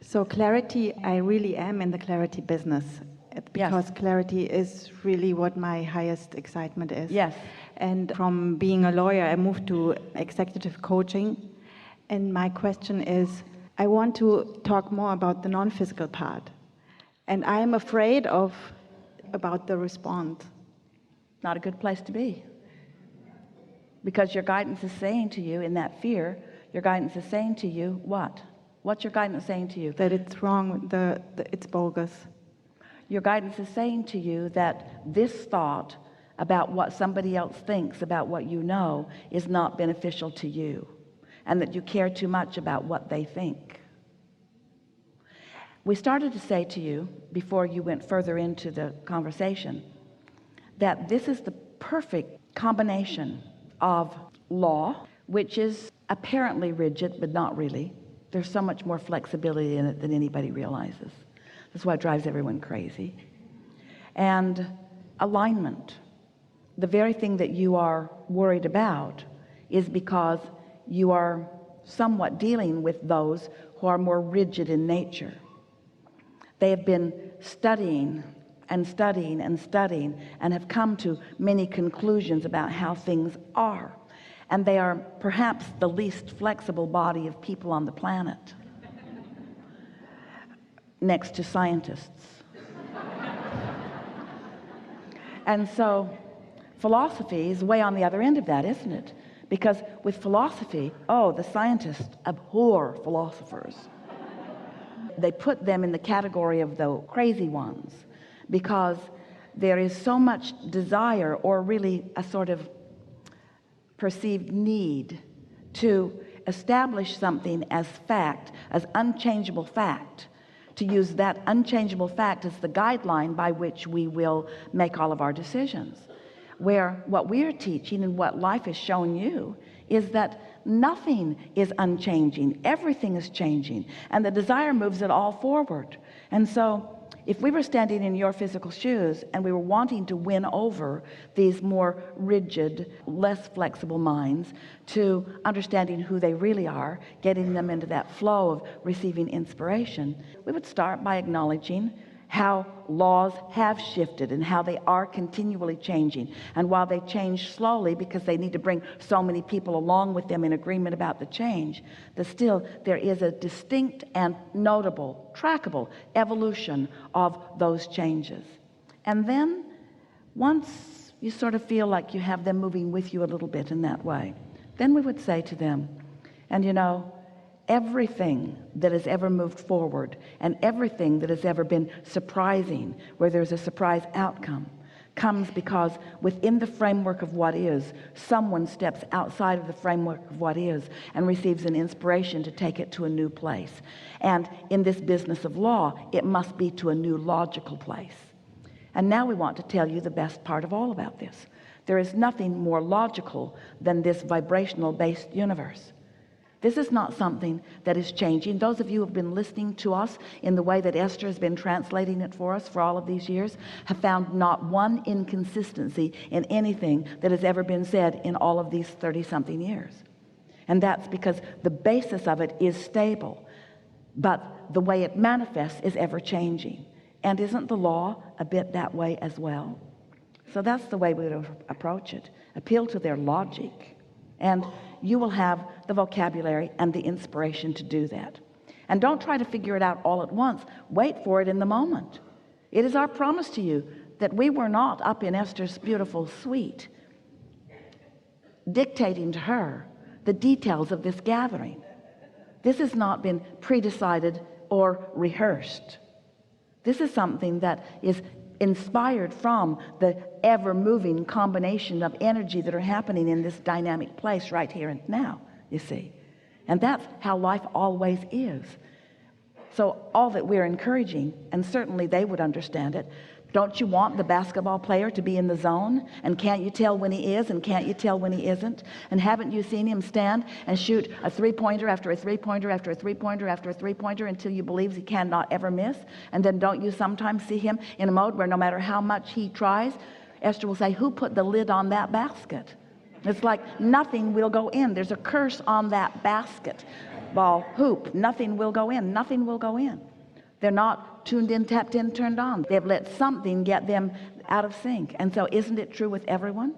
So clarity, I really am in the clarity business because clarity is really what my highest excitement is. Yes. And from being a lawyer, I moved to executive coaching. And my question is, I want to talk more about the non-physical part. And I am afraid about the response. Not a good place to be. Because your guidance is saying to you in that fear, your guidance is saying to you what? What's your guidance saying to you? That it's wrong, it's bogus. Your guidance is saying to you that this thought about what somebody else thinks about what you know is not beneficial to you, and that you care too much about what they think. We started to say to you before you went further into the conversation that this is the perfect combination of law, which is apparently rigid but not really. There's so much more flexibility in it than anybody realizes. That's why it drives everyone crazy. And alignment, the very thing that you are worried about is because you are somewhat dealing with those who are more rigid in nature. They have been studying and studying and studying and have come to many conclusions about how things are. And they are perhaps the least flexible body of people on the planet, next to scientists. And so philosophy is way on the other end of that, isn't it? Because with philosophy, the scientists abhor philosophers. They put them in the category of the crazy ones because there is so much desire, or really a sort of perceived need, to establish something as fact, as unchangeable fact, to use that unchangeable fact as the guideline by which we will make all of our decisions. Where what we are teaching and what life is showing you is that nothing is unchanging, everything is changing, and the desire moves it all forward. And so if we were standing in your physical shoes and we were wanting to win over these more rigid, less flexible minds to understanding who they really are, getting them into that flow of receiving inspiration, we would start by acknowledging how laws have shifted and how they are continually changing. And while they change slowly because they need to bring so many people along with them in agreement about the change, that still there is a distinct and notable, trackable evolution of those changes. And then once you sort of feel like you have them moving with you a little bit in that way, then we would say to them, and you know, everything that has ever moved forward and everything that has ever been surprising, where there's a surprise outcome, comes because within the framework of what is, someone steps outside of the framework of what is and receives an inspiration to take it to a new place. And in this business of law, it must be to a new logical place. And now we want to tell you the best part of all about this. There is nothing more logical than this vibrational based universe. This is not something that is changing. Those of you who have been listening to us in the way that Esther has been translating it for us for all of these years have found not one inconsistency in anything that has ever been said in all of these 30-something years. And that's because the basis of it is stable, but the way it manifests is ever changing. And isn't the law a bit that way as well? So that's the way we would approach it. Appeal to their logic, and you will have the vocabulary and the inspiration to do that. And don't try to figure it out all at once. Wait for it in the moment. It is our promise to you that we were not up in Esther's beautiful suite dictating to her the details of this gathering. This has not been pre-decided or rehearsed. This is something that is inspired from the ever-moving combination of energy that are happening in this dynamic place right here and now, you see. And that's how life always is. So all that we're encouraging, and certainly they would understand it, don't you want the basketball player to be in the zone? And can't you tell when he is, and can't you tell when he isn't? And haven't you seen him stand and shoot a three-pointer after a three-pointer after a three-pointer after a three-pointer until you believe he cannot ever miss? And then don't you sometimes see him in a mode where no matter how much he tries, Esther will say, who put the lid on that basket? It's like nothing will go in. There's a curse on that basket. basketball hoop. Nothing will go in. Nothing will go in. They're not tuned in, tapped in, turned on. They've let something get them out of sync. And so isn't it true with everyone?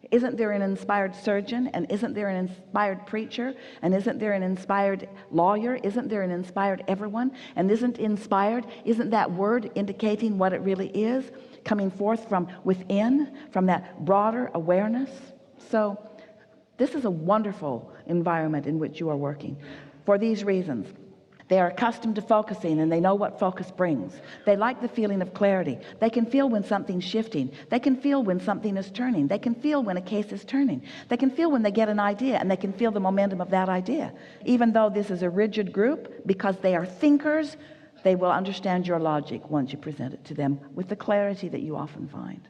Isn't there an inspired surgeon? And isn't there an inspired preacher? And isn't there an inspired lawyer? Isn't there an inspired everyone? And isn't that word indicating what it really is, coming forth from within, from that broader awareness? So this is a wonderful environment in which you are working for these reasons. They are accustomed to focusing, and they know what focus brings. They like the feeling of clarity. They can feel when something's shifting. They can feel when something is turning. They can feel when a case is turning. They can feel when they get an idea, and they can feel the momentum of that idea. Even though this is a rigid group, because they are thinkers, they will understand your logic once you present it to them with the clarity that you often find.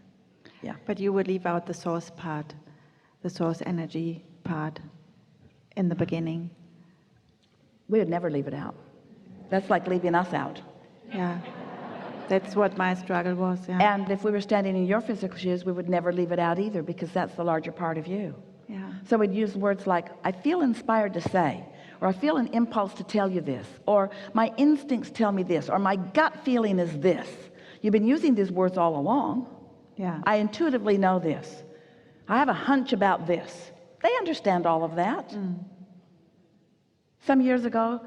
Yeah. But you would leave out the source part, the source energy part in the beginning. We would never leave it out. That's like leaving us out. Yeah, that's what my struggle was. Yeah. And if we were standing in your physical shoes, we would never leave it out either, because that's the larger part of you. Yeah. So we'd use words like, I feel inspired to say, or I feel an impulse to tell you this, or my instincts tell me this, or my gut feeling is this. You've been using these words all along. Yeah. I intuitively know this. I have a hunch about this. They understand all of that. Some years ago,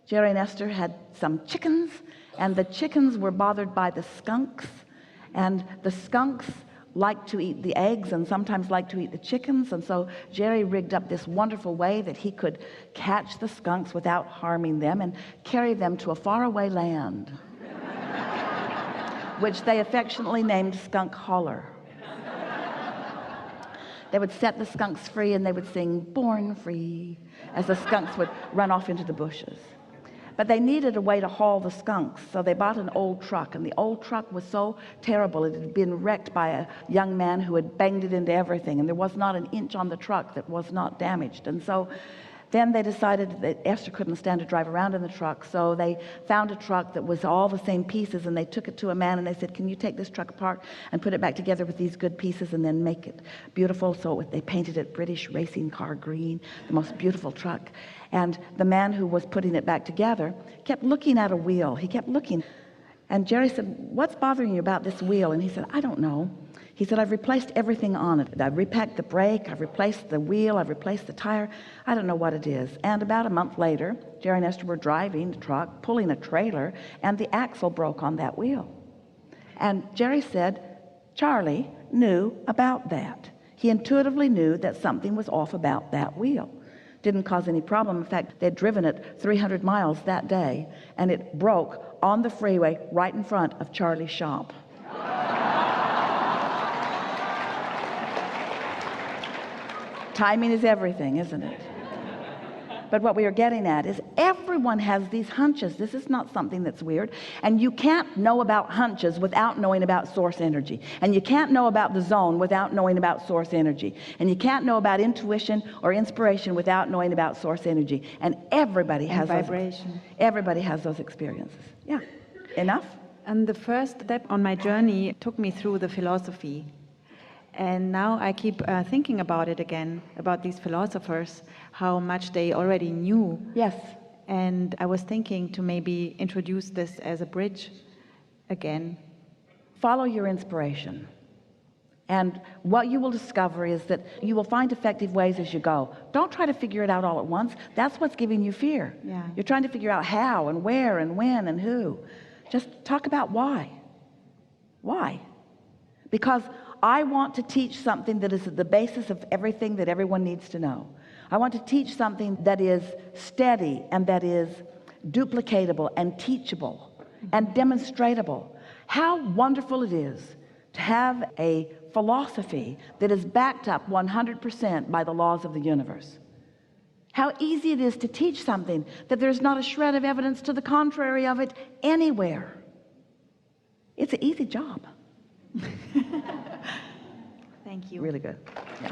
Jerry and Esther had some chickens, and the chickens were bothered by the skunks, and the skunks like to eat the eggs and sometimes like to eat the chickens. And so Jerry rigged up this wonderful way that he could catch the skunks without harming them and carry them to a faraway land, which they affectionately named Skunk Holler. They would set the skunks free, and they would sing "Born Free" as the skunks would run off into the bushes. But they needed a way to haul the skunks, so they bought an old truck, and the old truck was so terrible. It had been wrecked by a young man who had banged it into everything, and there was not an inch on the truck that was not damaged. And so then they decided that Esther couldn't stand to drive around in the truck, so they found a truck that was all the same pieces, and they took it to a man, and they said, can you take this truck apart and put it back together with these good pieces and then make it beautiful? So they painted it British racing car green, the most beautiful truck. And the man who was putting it back together kept looking at a wheel. He kept looking. And Jerry said, what's bothering you about this wheel? And he said, I don't know. He said, I've replaced everything on it. I've repacked the brake, I've replaced the wheel, I've replaced the tire. I don't know what it is. And about a month later, Jerry and Esther were driving the truck, pulling a trailer, and the axle broke on that wheel. And Jerry said, Charlie knew about that. He intuitively knew that something was off about that wheel. Didn't cause any problem. In fact, they'd driven it 300 miles that day, and it broke on the freeway right in front of Charlie's shop. Timing is everything, isn't it? But what we are getting at is everyone has these hunches. This is not something that's weird. And you can't know about hunches without knowing about source energy. And you can't know about the zone without knowing about source energy. And you can't know about intuition or inspiration without knowing about source energy. And everybody has vibration. Everybody has those experiences. Yeah. Enough? And the first step on my journey took me through the philosophy. And now I keep thinking about it again, about these philosophers, how much they already knew. Yes. And I was thinking to maybe introduce this as a bridge again. Follow your inspiration. And what you will discover is that you will find effective ways as you go. Don't try to figure it out all at once. That's what's giving you fear. Yeah. You're trying to figure out how and where and when and who. Just talk about why. Why? Because I want to teach something that is at the basis of everything that everyone needs to know. I want to teach something that is steady and that is duplicatable and teachable and demonstratable. How wonderful it is to have a philosophy that is backed up 100% by the laws of the universe. How easy it is to teach something that there's not a shred of evidence to the contrary of it anywhere. It's an easy job. Thank you. Really good. Yeah.